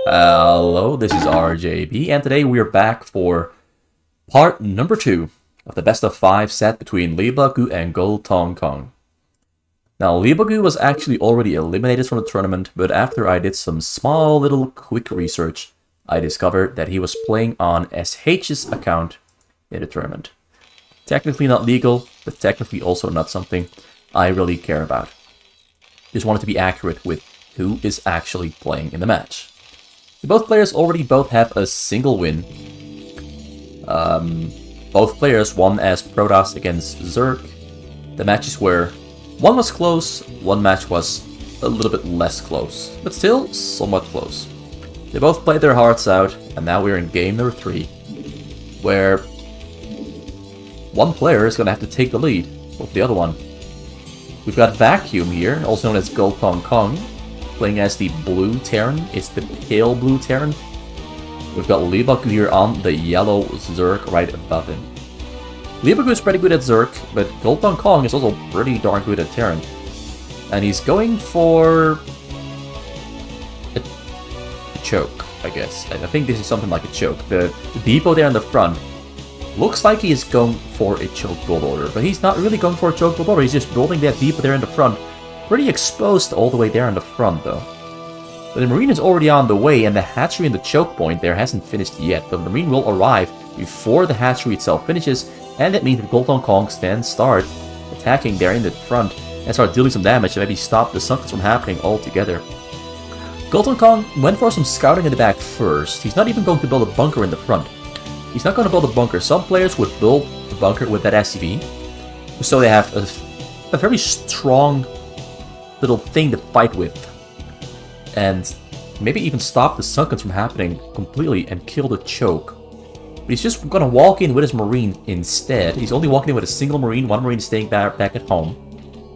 Hello, this is RJB, and today we are back for part number 2 of the best of 5 set between Leebokgu and GGolTongCong. Now, Leebokgu was actually already eliminated from the tournament, but after I did some small little quick research, I discovered that he was playing on SH's account in the tournament. Technically not legal, but technically also not something I really care about. Just wanted to be accurate with who is actually playing in the match. Both players already have a single win. Both players won as Protoss against Zerg. The matches were one was close, one match was a little bit less close, but still somewhat close. They both played their hearts out, and now we're in game number 3, where one player is going to have to take the lead of the other one. We've got Vacuum here, also known as GGolTongCong, playing as the blue Terran. It's the pale blue Terran. We've got Leebokgu here on the yellow Zerg right above him. Leebokgu is pretty good at Zerg, but GGolTongCong is also pretty darn good at Terran. And he's going for a choke, I guess. I think this is something like a choke. The depot there in the front looks like he is going for a choke build order, but he's not really going for a choke build order. He's just building that depot there in the front. Pretty exposed all the way there in the front, though. But the Marine is already on the way, and the hatchery and the choke point there hasn't finished yet. But the Marine will arrive before the hatchery itself finishes, and that means that GGolTongCong can start attacking there in the front and start dealing some damage and maybe stop the sunkers from happening altogether. GGolTongCong went for some scouting in the back first. He's not even going to build a bunker in the front. He's not going to build a bunker. Some players would build a bunker with that SCV, so they have a very strong little thing to fight with, and maybe even stop the sunkens from happening completely and kill the choke. But he's just gonna walk in with his Marine instead. He's only walking in with a single Marine, one Marine staying back at home.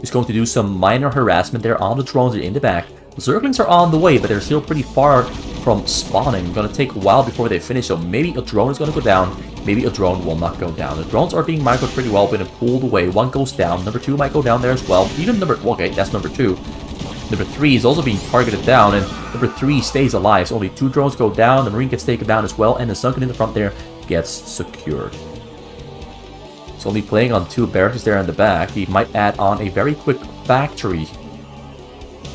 He's going to do some minor harassment there on the drones that are in the back. The Zerglings are on the way, but they're still pretty far from spawning. Gonna take a while before they finish, so maybe a drone is gonna go down, maybe a drone will not go down. The drones are being microed pretty well, but pulled away. One goes down, number 2 might go down there as well. Even okay, that's number 2. Number 3 is also being targeted down, and number 3 stays alive. So only 2 drones go down, the Marine gets taken down as well, and the sunken in the front there gets secured. He's only playing on 2 barracks there in the back. He might add on a very quick factory.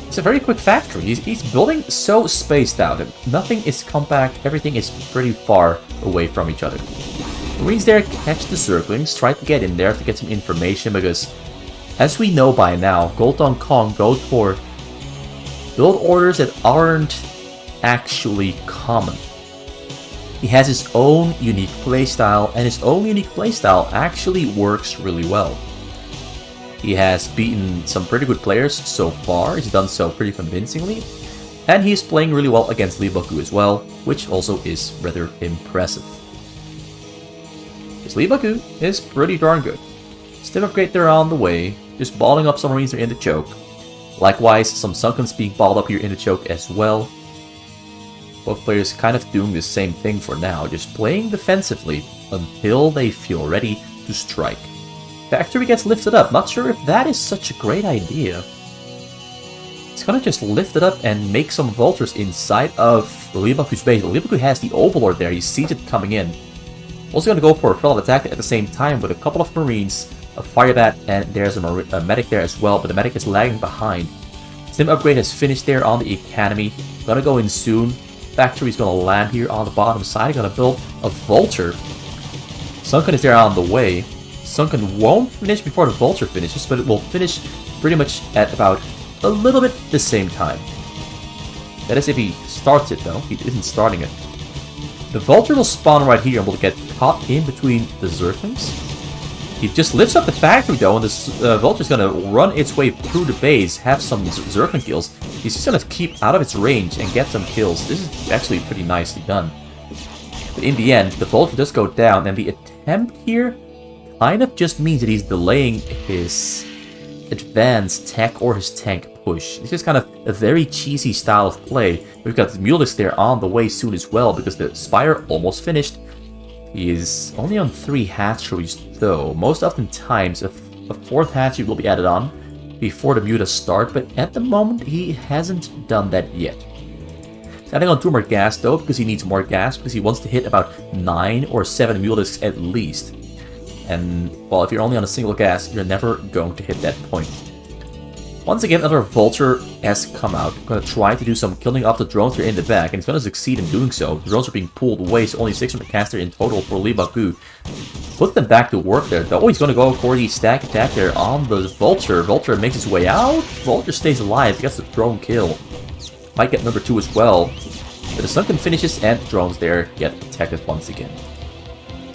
It's a very quick factory. He's building so spaced out. Nothing is compact. Everything is pretty far away from each other. Marines there catch the Zerglings, try to get in there to get some information, because as we know by now, GGolTongCong goes for build orders that aren't actually common. He has his own unique playstyle, and his own unique playstyle actually works really well. He has beaten some pretty good players so far. He's done so pretty convincingly. And he's playing really well against Leebokgu as well, which also is rather impressive. His Leebokgu is pretty darn good. Still upgrade there on the way, just balling up some Marines there in the choke. Likewise, some Sunkens being balled up here in the choke as well. Both players kind of doing the same thing for now, just playing defensively until they feel ready to strike. Factory gets lifted up. Not sure if that is such a great idea. It's gonna just lift it up and make some vultures inside of Leebokgu's base. Leebokgu has the Overlord there. He sees it coming in. Also gonna go for a fellow attack at the same time with a couple of Marines, a Fire Bat, and there's a medic there as well, but the medic is lagging behind. Sim upgrade has finished there on the Academy. Gonna go in soon. Factory's gonna land here on the bottom side. Gonna build a Vulture. Sunken is there on the way. Sunken won't finish before the Vulture finishes, but it will finish pretty much at about a little bit the same time. That is if he starts it, though. He isn't starting it. The Vulture will spawn right here and will get caught in between the Zerglings. He just lifts up the factory, though, and the Vulture's gonna run its way through the base, have some Zergling kills. He's just gonna keep out of its range and get some kills. This is actually pretty nicely done. But in the end, the Vulture does go down, and the attempt here kind of just means that he's delaying his advanced tech or his tank push. It's just kind of a very cheesy style of play. We've got the Mulix there on the way soon as well, because the Spire almost finished. He is only on 3 hatcheries though. Most often times a 4th hatchery will be added on before the mutas start, but at the moment he hasn't done that yet. He's adding on 2 more gas though, because he needs more gas, because he wants to hit about 9 or 7 Mulisks at least. And, well, if you're only on a single gas, you're never going to hit that point. Once again, another Vulture has come out. Going to try to do some killing off the drones here in the back, and he's going to succeed in doing so. The drones are being pulled away, so only 600 caster in total for Leebokgu. Put them back to work there, though. Oh, he's going to go for the stack attack there on the Vulture. Vulture makes his way out. Vulture stays alive. He gets the drone kill. Might get number 2 as well. But the Sunken finishes, and the drones there get attacked once again.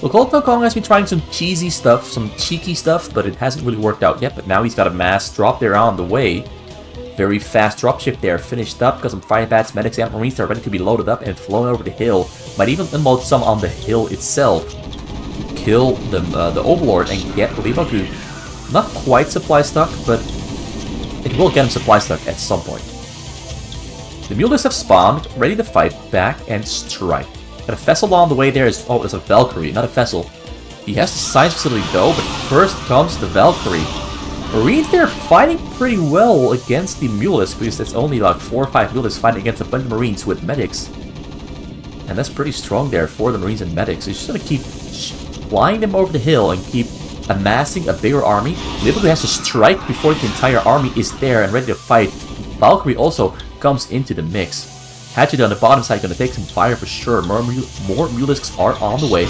Well, GGolTongCong has been trying some cheesy stuff, some cheeky stuff, but it hasn't really worked out yet. But now he's got a mass drop there on the way. Very fast dropship there, finished up. Got some fire bats, medics, and marines that are ready to be loaded up and flown over the hill. Might even unload some on the hill itself to kill the Overlord and get Leebokgu. Not quite supply stuck, but it will get him supply stuck at some point. The Mulisks have spawned, ready to fight back and strike. Got a vessel on the way there. Oh, it's a Valkyrie, not a vessel. He has the science facility though, but first comes the Valkyrie. Marines there fighting pretty well against the Mulisks, because there's only like 4 or 5 Mulisks fighting against a bunch of Marines with medics. And that's pretty strong there for the Marines and medics. He's just gonna keep flying them over the hill and keep amassing a bigger army. Leebokgu has to strike before the entire army is there and ready to fight. Valkyrie also comes into the mix. Hatchet on the bottom side gonna take some fire for sure. More Mulisks are on the way.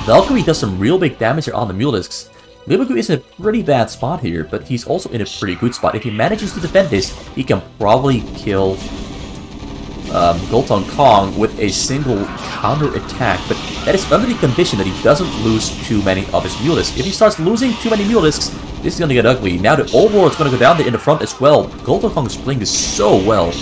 Valkyrie does some real big damage here on the Mulisks. Leebokgu is in a pretty bad spot here, but he's also in a pretty good spot. If he manages to defend this, he can probably kill GGolTongCong with a single counter attack, but that is under the condition that he doesn't lose too many of his Mulisks. If he starts losing too many Mulisks, this is gonna get ugly. Now the Overlord's gonna go down there in the front as well. GGolTongCong is playing this so well.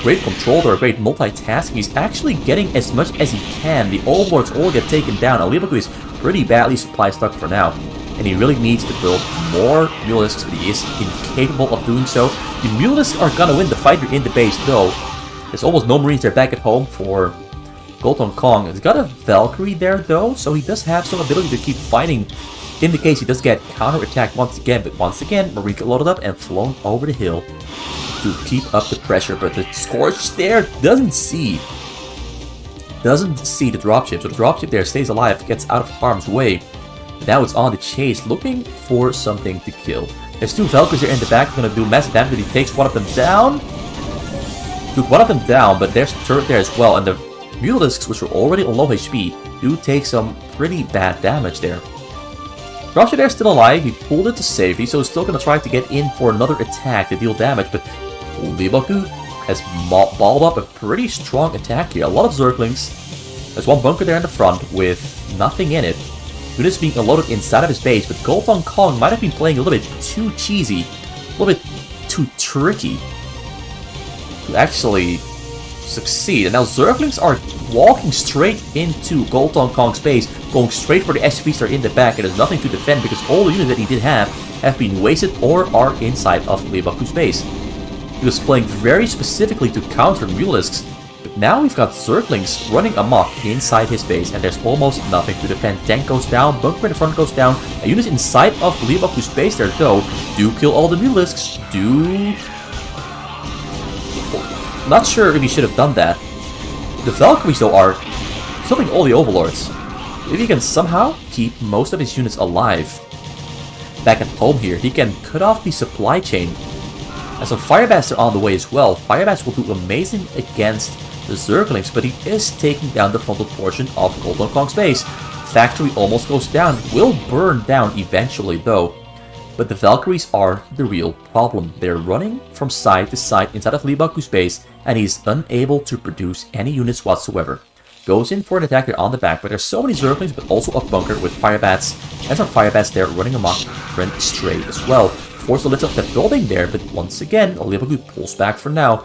Great control there, great multitasking. He's actually getting as much as he can. The Overlords all get taken down. And Leebokgu is pretty badly supply stuck for now. And he really needs to build more Mulisks, but he is incapable of doing so. The Mulisks are gonna win the fight here in the base though. There's almost no Marines there back at home for GGolTongCong. He's got a Valkyrie there though, so he does have some ability to keep fighting in the case he does get counter-attacked once again. But once again, Marines get loaded up and flown over the hill to keep up the pressure. But the Scorch there doesn't see the dropship. So the dropship there stays alive, gets out of harm's way. Now it's on the chase, looking for something to kill. There's 2 Valkyries here in the back, gonna do massive damage, but he takes one of them down. Took one of them down, but there's a turret there as well, and the Mulisks, which are already on low HP, do take some pretty bad damage there. Dropship there still alive, he pulled it to safety, so he's still gonna try to get in for another attack to deal damage, but Leebokgu has balled up a pretty strong attack here. A lot of Zerglings. There's one bunker there in the front with nothing in it. Units being unloaded inside of his base, but GGolTongCong might have been playing a little bit too cheesy, a little bit too tricky to actually succeed. And now Zerglings are walking straight into GGolTongCong's base, going straight for the SCVs that are in the back, and there's nothing to defend because all the units that he did have been wasted or are inside of Leebokgu's base. He was playing very specifically to counter Mulisks, but now we've got Zerglings running amok inside his base, and there's almost nothing to defend. Tank goes down, bunker in the front goes down, a unit inside of Leebokgu's base there though do kill all the Mulisks, Not sure if he should have done that. The Valkyries though are killing all the Overlords. If he can somehow keep most of his units alive back at home here, he can cut off the supply chain. And some Firebats are on the way as well. Firebats will do amazing against the Zerglings, but he is taking down the frontal portion of GGolTongCong's base. Factory almost goes down, will burn down eventually though. But the Valkyries are the real problem. They're running from side to side inside of Leebokgu's base, and he's unable to produce any units whatsoever. Goes in for an attack there on the back, but there's so many Zerglings, but also a bunker with Firebats, and some Firebats there running amok, run straight as well. Force to lift up that building there, but once again, Leebokgu pulls back for now.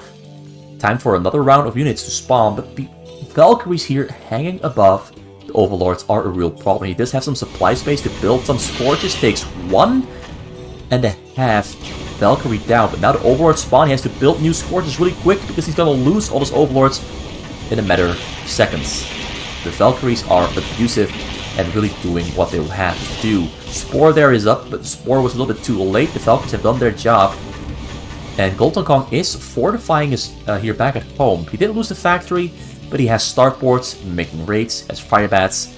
Time for another round of units to spawn, but the Valkyries here hanging above the Overlords are a real problem. He does have some supply space to build some Scorches, takes 1.5 Valkyrie down, but now the Overlord spawn, he has to build new Scorches really quick because he's gonna lose all his Overlords in a matter of seconds. The Valkyries are abusive and really doing what they will have to do. Spore there is up, but Spore was a little bit too late. The Valkyries have done their job. And GGolTongCong is fortifying his here back at home. He did lose the factory, but he has startboards, making raids, has fire bats,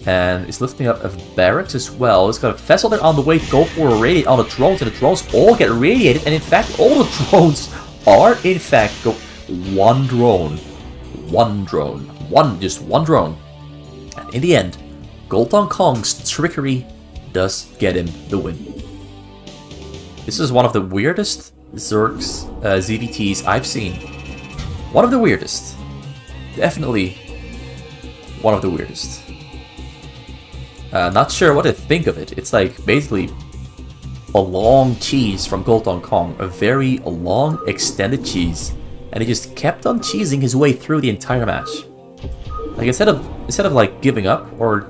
and is lifting up a barracks as well. He's got a vessel there on the way to go for a raid on the drones, and the drones all get radiated, and in fact all the drones are in fact one drone. Just one drone. And in the end, GGolTongCong's trickery does get him the win. This is one of the weirdest Zerg's ZVTs I've seen. One of the weirdest. Definitely one of the weirdest. Not sure what to think of it. It's like basically a long cheese from GGolTongCong. A very long extended cheese. And he just kept on cheesing his way through the entire match. Like instead of like giving up or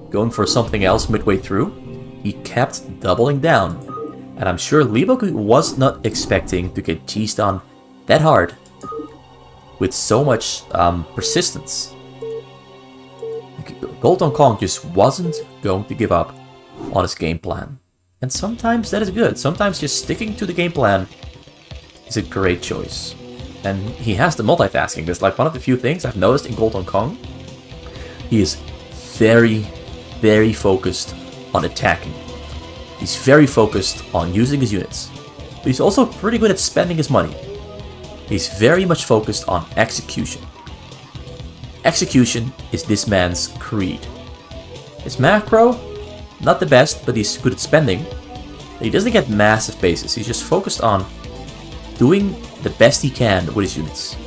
going for something else midway through, he kept doubling down. And I'm sure Leebokgu was not expecting to get cheesed on that hard with so much persistence. GGolTongCong just wasn't going to give up on his game plan. And sometimes that is good. Sometimes just sticking to the game plan is a great choice. And he has the multitasking. That's like one of the few things I've noticed in GGolTongCong. He is very, very focused on attacking. He's very focused on using his units. But he's also pretty good at spending his money. He's very much focused on execution. Execution is this man's creed. His macro, not the best, but he's good at spending. He doesn't get massive bases. He's just focused on doing the best he can with his units.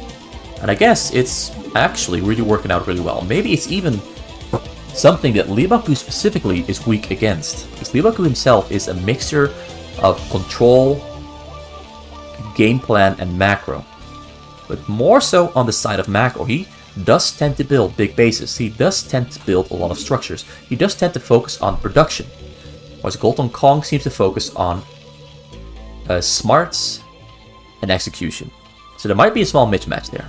And I guess it's actually really working out really well. Maybe it's even something that Leebokgu specifically is weak against. Because Leebokgu himself is a mixture of control, game plan, and macro. But more so on the side of macro. He does tend to build big bases. He does tend to build a lot of structures. He does tend to focus on production. Whereas GGolTongCong seems to focus on smarts and execution. So there might be a small mismatch there.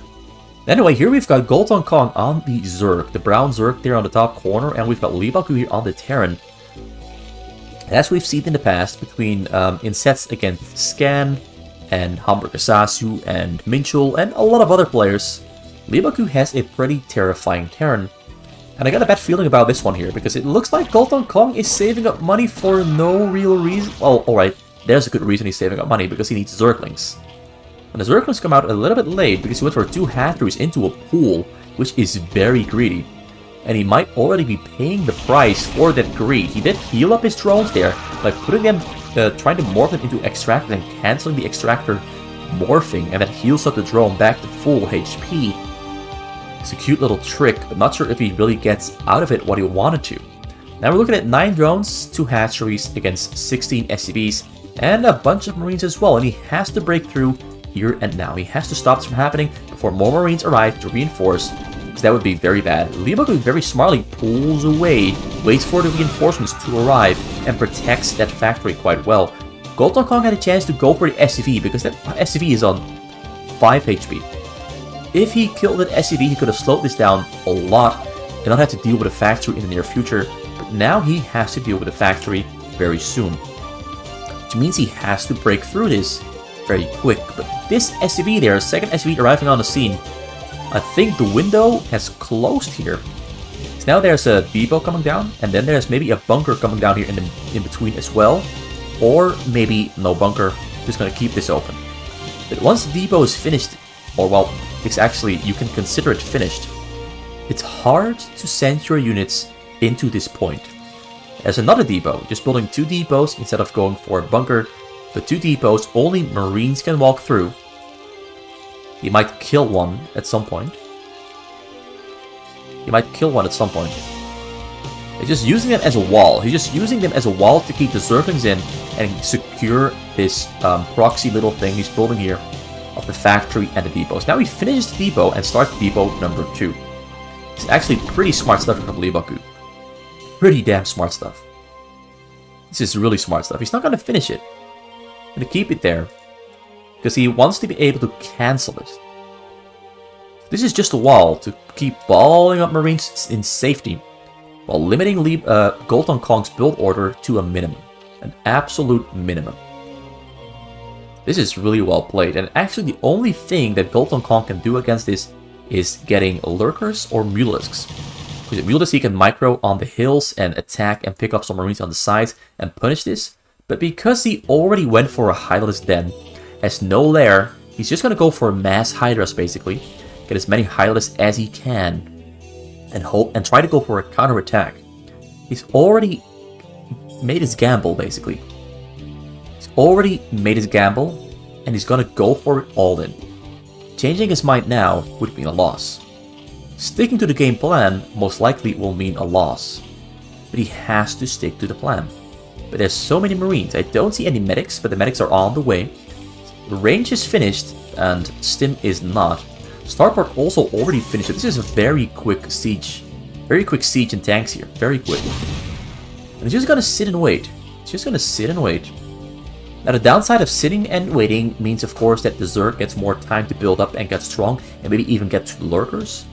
Anyway, here we've got GGolTongCong on the Zerg, the brown Zerg there on the top corner, and we've got Leebokgu here on the Terran. As we've seen in the past, between in sets against Scan and Hamburger Sasu and Minchul and a lot of other players, Leebokgu has a pretty terrifying Terran. And I got a bad feeling about this one here, because it looks like GGolTongCong is saving up money for no real reason. Well, alright, there's a good reason he's saving up money, because he needs Zerglings. And the Zerglings come out a little bit late, because he went for 2 hatcheries into a pool, which is very greedy. And he might already be paying the price for that greed. He did heal up his drones there, by putting them, trying to morph them into extractors and cancelling the extractor morphing, and that heals up the drone back to full HP. It's a cute little trick, but not sure if he really gets out of it what he wanted to. Now we're looking at 9 drones, 2 hatcheries against 16 SCVs, and a bunch of Marines as well, and he has to break through here and now. He has to stop this from happening before more Marines arrive to reinforce, because that would be very bad. Leebokgu very smartly pulls away, waits for the reinforcements to arrive, and protects that factory quite well. GGolTongCong had a chance to go for the SCV, because that SCV is on 5 HP. If he killed that SCV, he could have slowed this down a lot and not have to deal with a factory in the near future. But now he has to deal with a factory very soon, which means he has to break through this very quick. But this SCV there, second SCV arriving on the scene, I think the window has closed here. So now there's a depot coming down, and then there's maybe a bunker coming down here in between as well. Or maybe no bunker, just going to keep this open. But once the depot is finished, or well, it's actually, you can consider it finished, it's hard to send your units into this point. There's another depot, just building 2 depots instead of going for a bunker. The 2 depots, only Marines can walk through. He might kill one at some point. He's just using them as a wall. He's just using them as a wall to keep the Zerglings in and secure this proxy little thing he's building here of the factory and the depots. Now he finishes the depot and starts depot number 2. It's actually pretty smart stuff from Leebokgu. Pretty damn smart stuff. This is really smart stuff. He's not going to finish it. He's going to keep it there, because he wants to be able to cancel it. This is just a wall to keep balling up Marines in safety, while limiting GGolTongCong's build order to a minimum. An absolute minimum. This is really well played, and actually the only thing that GGolTongCong can do against this is getting lurkers or mulisks. With Mulisk he can micro on the hills and attack and pick up some marines on the sides and punish this, but because he already went for a Hydralisk den, has no lair, he's just gonna go for mass Hydras basically, get as many Hydralisks as he can, and hope and try to go for a counterattack. He's already made his gamble basically. He's already made his gamble, and he's gonna go for it all in. Changing his mind now would mean a loss. Sticking to the game plan most likely will mean a loss, but he has to stick to the plan. But there's so many marines, I don't see any medics, but the medics are on the way. The range is finished, and Stim is not. Starport also already finished, this is a very quick siege. Very quick siege and tanks here, very quick. And he's just gonna sit and wait. He's just gonna sit and wait. Now the downside of sitting and waiting means of course that the Zerg gets more time to build up and get strong, and maybe even get to lurkers.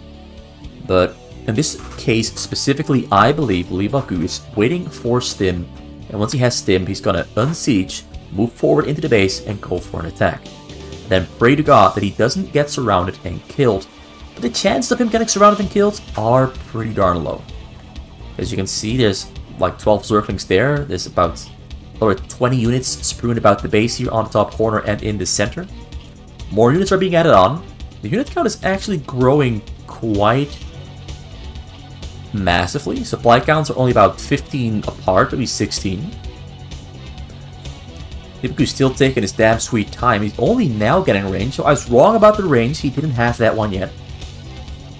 But in this case specifically, I believe Leebokgu is waiting for Stim, and once he has Stim, he's gonna unsiege, move forward into the base, and go for an attack. Then pray to God that he doesn't get surrounded and killed, but the chances of him getting surrounded and killed are pretty darn low. As you can see, there's like 12 Zerglings there, there's about over 20 units strewn about the base here on the top corner and in the center. More units are being added on. The unit count is actually growing quite massively. Supply counts are only about 15 apart, maybe 16. Leebokgu's still taking his damn sweet time. He's only now getting range, so I was wrong about the range. He didn't have that one yet.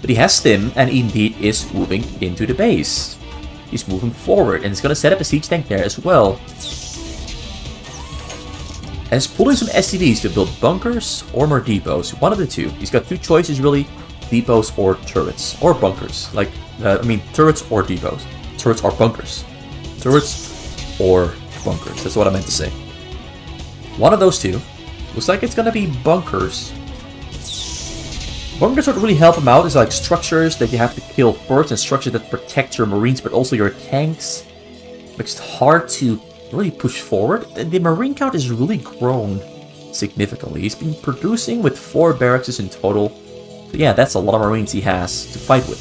But he has Stim, and indeed is moving into the base. He's moving forward, and he's going to set up a siege tank there as well. And he's pulling some SCVs to build bunkers or more depots. One of the two. He's got two choices really. Depots or turrets. Or bunkers. Turrets or depots. Turrets or bunkers. Turrets or bunkers. That's what I meant to say. One of those two. Looks like it's gonna be bunkers. Bunkers would really help him out. It's like structures that you have to kill first and structures that protect your marines but also your tanks. Makes it hard to really push forward. The marine count has really grown significantly. He's been producing with 4 barracks in total. So yeah, that's a lot of marines he has to fight with.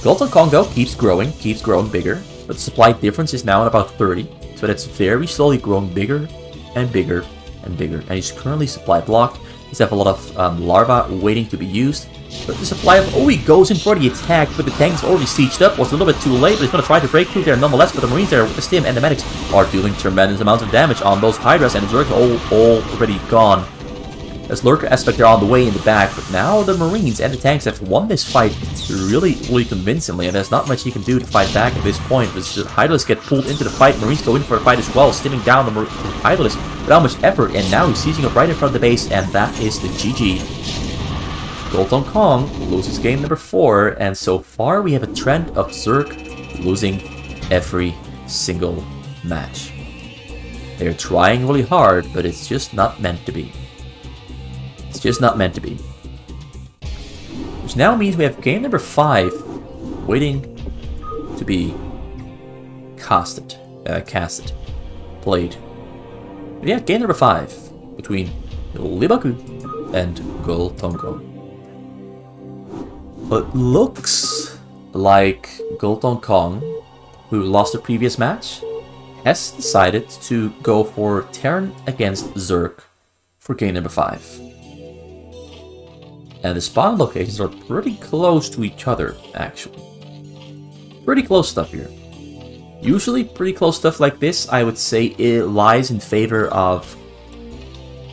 GGolTongCong though keeps growing bigger, but the supply difference is now at about 30, so that's very slowly growing bigger and bigger and bigger. And he's currently supply blocked. He's have a lot of larvae waiting to be used, but the supply of he goes in for the attack, but the tank's already sieged up. Was a little bit too late, but he's going to try to break through there nonetheless. But the marines there with the Stim and the medics are dealing tremendous amounts of damage on those Hydras, and the Zerg already gone. There's lurker aspect there on the way in the back, but now the marines and the tanks have won this fight really convincingly, and there's not much he can do to fight back at this point. The Hydralisk get pulled into the fight, marines go in for a fight as well, stimming down the Hydralisk without much effort, and now he's sieging up right in front of the base, and that is the GG. GGolTongCong loses game number 4, and so far we have a trend of Zerg losing every single match. They're trying really hard, but it's just not meant to be. It's just not meant to be. Which now means we have game number 5 waiting to be casted, played. But yeah, game number 5 between Leebokgu and GGolTongCong. It looks like GGolTongCong, who lost the previous match, has decided to go for Terran against Zerg for game number 5. And the spawn locations are pretty close to each other, actually. Pretty close stuff here. Usually, pretty close stuff like this, I would say it lies in favor of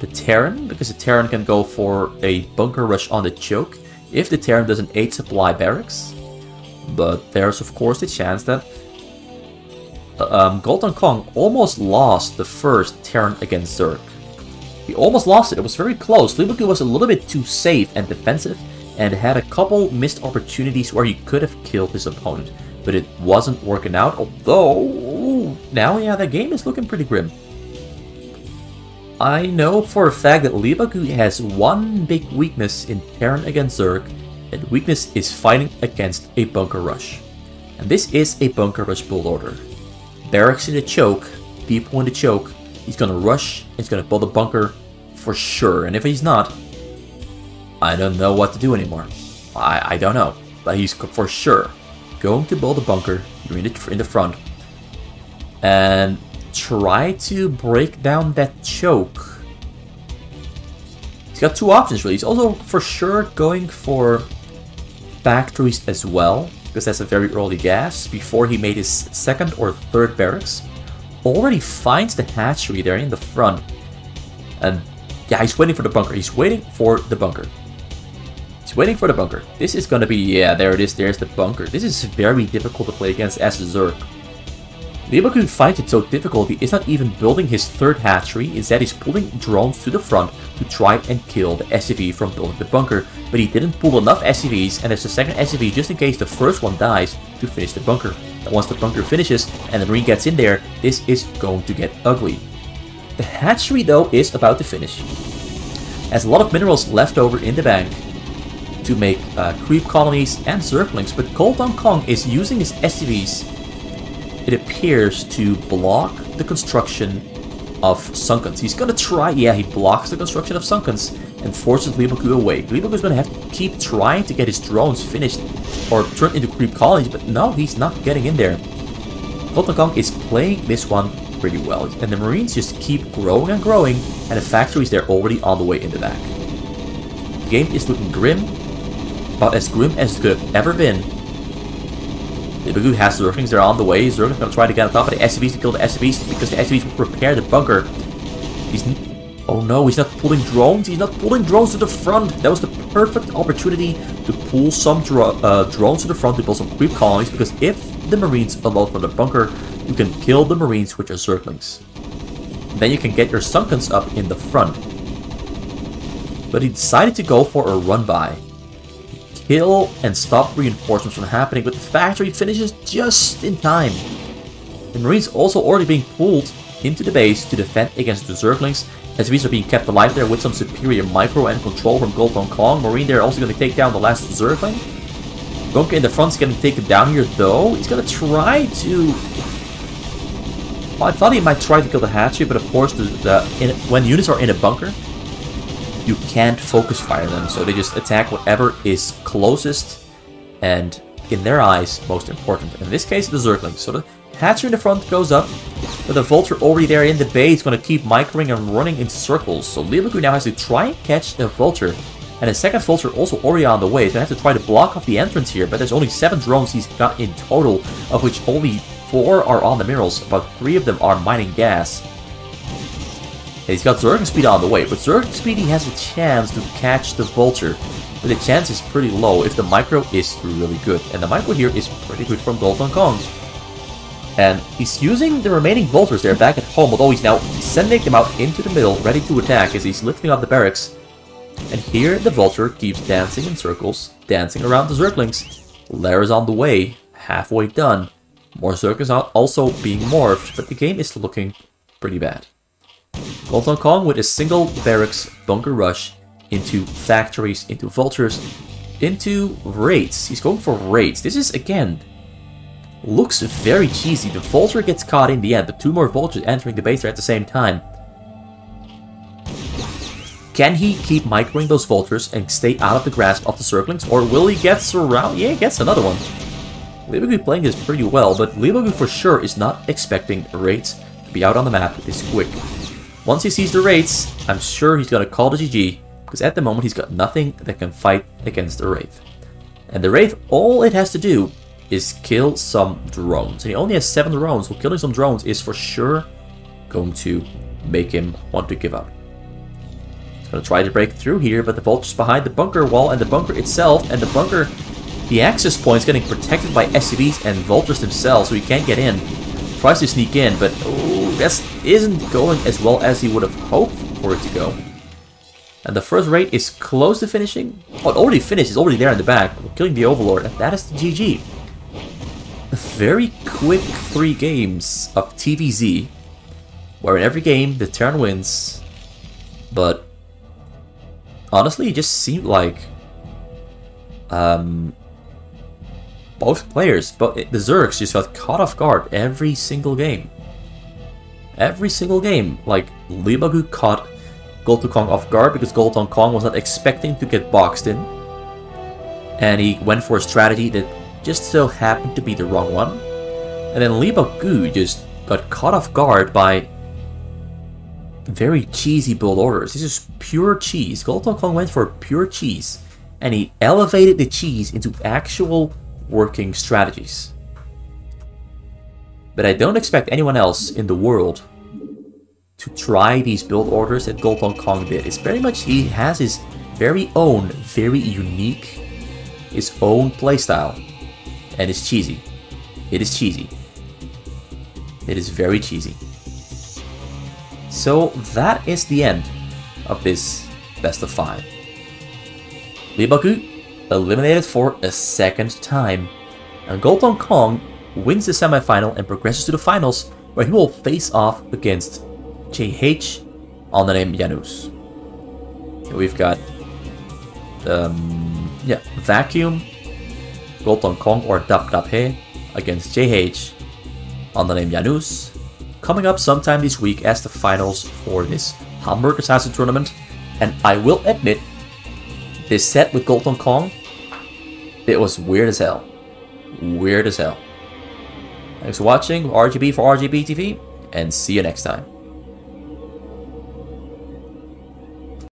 the Terran, because the Terran can go for a bunker rush on the choke if the Terran doesn't 8 supply barracks. But there's of course the chance that GGolTongCong almost lost the first Terran against Zerg. He almost lost it. It was very close. Leebokgu was a little bit too safe and defensive and had a couple missed opportunities where he could have killed his opponent. But it wasn't working out, although now, yeah, the game is looking pretty grim. I know for a fact that Leebokgu has one big weakness in Terran against Zerg, and the weakness is fighting against a bunker rush. And this is a bunker rush build order. Barracks in the choke, people in the choke, he's gonna rush, he's gonna build a bunker for sure. And if he's not, I don't know what to do anymore. I don't know. But he's for sure going to build a bunker in the front. And try to break down that choke. He's got two options really. He's also for sure going for factories as well, because that's a very early gas before he made his second or third barracks. Already finds the hatchery there in the front. And yeah, he's waiting for the bunker. He's waiting for the bunker. He's waiting for the bunker. This is gonna be, yeah, there it is. There's the bunker. This is very difficult to play against as Zerg. Leebokgu finds it so difficult, he is not even building his third hatchery. Instead, he's pulling drones to the front to try and kill the SCV from building the bunker. But he didn't pull enough SCVs, and there's a second SCV just in case the first one dies to finish the bunker. And once the bunker finishes and the Marine gets in there, this is going to get ugly. The hatchery, though, is about to finish. Has a lot of minerals left over in the bank to make creep colonies and zerglings, but GGolTongCong is using his SCVs, it appears, to block the construction of Sunkens. He's gonna try, yeah, he blocks the construction of Sunkens and forces Leebokgu away. Leebokgu's gonna have to keep trying to get his drones finished or turned into creep colonies, but no, he's not getting in there. GGolTongCong is playing this one pretty well, and the Marines just keep growing and growing, and the factories, they're already on the way in the back. The game is looking grim, about as grim as it could have ever been. Leebokgu has Zerglings, they're on the way. Zerglings gonna try to get on top of the SCVs to kill the SCVs because the SCVs will prepare the bunker. Oh no, he's not pulling drones. He's not pulling drones to the front. That was the perfect opportunity to pull some drones to the front to build some creep colonies, because if the Marines unload from the bunker, you can kill the Marines with your Zerglings. Then you can get your Sunkens up in the front. But he decided to go for a run-by. Kill and stop reinforcements from happening, but the factory finishes just in time. The Marines also already being pulled into the base to defend against the Zerglings. SCVs are being kept alive there with some superior micro and control from GGolTongCong. Marine there also going to take down the last Zergling. Bunker in the front is going to take him down here though. He's going to try to... Well, I thought he might try to kill the hatchery, but of course when units are in a bunker, you can't focus fire them, so they just attack whatever is closest and, in their eyes, most important. In this case, the Zerglings. So the hatchery in the front goes up, but the Vulture already there in the base is going to keep microing and running in circles. So Leebokgu now has to try and catch the Vulture. And the second Vulture also already on the way. So they have to try to block off the entrance here, but there's only 7 drones he's got in total, of which only 4 are on the minerals. About 3 of them are mining gas. He's got Zerg Speed on the way, but Zerg Speed, he has a chance to catch the Vulture, but the chance is pretty low if the micro is really good. And the micro here is pretty good from GGolTongCong. And he's using the remaining Vultures there back at home, although he's now sending them out into the middle, ready to attack as he's lifting up the barracks. And here the Vulture keeps dancing in circles, dancing around the Zerglings. Lair is on the way, halfway done. More Zerglings are also being morphed, but the game is looking pretty bad. GGolTongCong with a single barracks bunker rush into factories, into Vultures, into raids. He's going for raids. This is, again, looks very cheesy. The Vulture gets caught in the end, but 2 more Vultures entering the base there at the same time. Can he keep microing those Vultures and stay out of the grasp of the Zerglings, or will he get surrounded? Yeah, he gets another one. Leebokgu playing this pretty well, but Leebokgu for sure is not expecting raids to be out on the map this quick. Once he sees the raids, I'm sure he's gonna call the GG, because at the moment he's got nothing that can fight against the Wraith. And the Wraith, all it has to do is kill some drones. And he only has 7 drones, so killing some drones is for sure going to make him want to give up. He's gonna try to break through here, but the Vulture's behind the bunker wall and the bunker itself, and the bunker, the access point is getting protected by SCVs and Vultures themselves, so he can't get in. Tries to sneak in, but that isn't going as well as he would have hoped for it to go. And the first raid is close to finishing. Oh, it already finished. It's already there in the back. We're killing the Overlord, and that is the GG. A very quick 3 games of TVZ, where in every game the Terran wins. But honestly, it just seemed like both players, but the Zergs just got caught off guard every single game. Every single game. Like, Leebokgu caught GGolTongCong off guard because GGolTongCong was not expecting to get boxed in. And he went for a strategy that just so happened to be the wrong one. And then Leebokgu just got caught off guard by very cheesy build orders. This is pure cheese. GGolTongCong went for pure cheese. And he elevated the cheese into actual working strategies. But I don't expect anyone else in the world to try these build orders that GGolTongCong did. It's very much, he has his very own, very unique, his own playstyle. And it's cheesy. It is cheesy. It is very cheesy. So that is the end of this best of 5. Leebokgu eliminated for a second time. And GGolTongCong wins the semifinal and progresses to the finals, where he will face off against JH on the name Janus. We've got Vacuum, GGolTongCong or Dap against JH on the name Janus, coming up sometime this week as the finals for this Hamburg Assassin tournament. And I will admit, this set with GGolTongCong, it was weird as hell. Weird as hell. Thanks for watching RGB for RGB TV, and see you next time.